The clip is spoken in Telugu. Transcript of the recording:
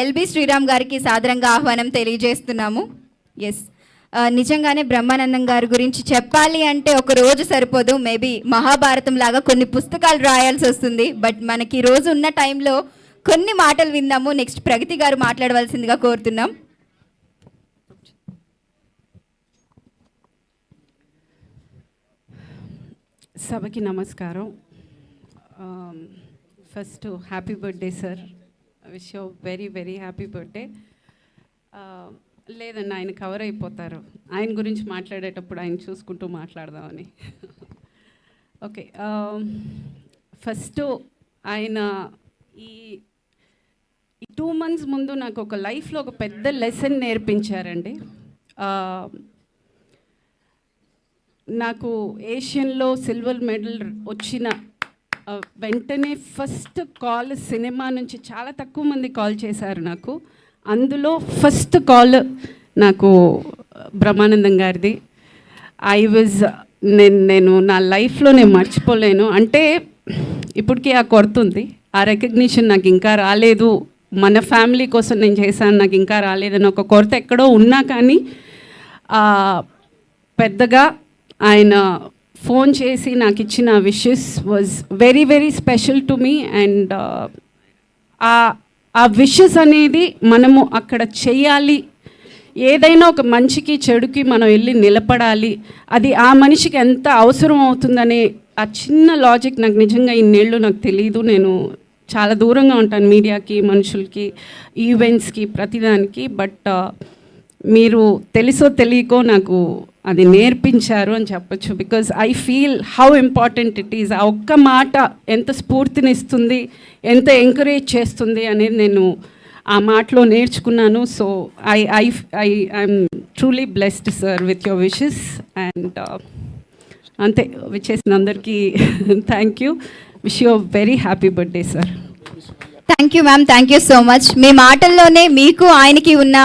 ఎల్బి శ్రీరామ్ గారికి సాదరంగా ఆహ్వానం తెలియజేస్తున్నాము. ఎస్, నిజంగానే బ్రహ్మానందం గారి గురించి చెప్పాలి అంటే ఒక రోజు సరిపోదు. మేబీ మహాభారతం లాగా కొన్ని పుస్తకాలు రాయాల్సి వస్తుంది. బట్ మనకి రోజు ఉన్న టైంలో కొన్ని మాటలు విందాము. నెక్స్ట్ ప్రగతి గారు మాట్లాడవలసిందిగా కోరుతున్నాం. సభకి నమస్కారం. First happy birthday sir. Wish you very very happy birthday. లేదండి, ఆయన కవర్ అయిపోతారు. ఆయన గురించి మాట్లాడేటప్పుడు ఆయన చూసుకుంటూ మాట్లాడదామని. ఓకే, ఫస్ట్ ఆయన ఈ 2 months ముందు నాకు ఒక లైఫ్లో ఒక పెద్ద లెసన్ నేర్పించారండి. నాకు ఏషియన్లో సిల్వర్ మెడల్ వచ్చిన వెంటనే ఫస్ట్ కాల్ సినిమా నుంచి చాలా తక్కువ మంది కాల్ చేశారు నాకు. అందులో ఫస్ట్ కాల్ నాకు బ్రహ్మానందం గారిది. నేను నా లైఫ్లో నేను మర్చిపోలేను. అంటే ఇప్పటికీ ఆ కొడుతుంది, ఆ రికగ్నిషన్ నాకు ఇంకా రాలేదు. మన ఫ్యామిలీ కోసం నేను చేశాను, నాకు ఇంకా రాలేదని ఒక కొరత ఎక్కడో ఉన్నా కానీ పెద్దగా ఆయన ఫోన్ చేసి నాకు ఇచ్చిన wishes was very very special to me. And ఆ విషెస్ అనేది మనము అక్కడ చెయ్యాలి. ఏదైనా ఒక మంచికి చెడుకి మనం వెళ్ళి నిలబడాలి. అది ఆ మనిషికి ఎంత అవసరం అవుతుందనే ఆ చిన్న లాజిక్ నాకు నిజంగా ఇన్నేళ్ళు నాకు తెలియదు. నేను చాలా దూరంగా ఉంటాను మీడియాకి, మనుషులకి, ఈవెంట్స్కి, ప్రతిదానికి. బట్ మీరు తెలుసో తెలియకో నాకు అది నేర్పించారు అని చెప్పచ్చు. Because I feel how important it is. ఆ ఒక్క మాట ఎంత స్ఫూర్తినిస్తుంది, ఎంత ఎంకరేజ్ చేస్తుంది అనేది నేను ఆ మాటలో నేర్చుకున్నాను. So I'm truly blessed sir with your wishes. And అంతే, విచ్చేసిన అందరికీ thank you. Wish you very happy birthday sir. Thank you ma'am, thank you so much. మీ మాటల్లోనే మీకు ఆయనకి ఉన్న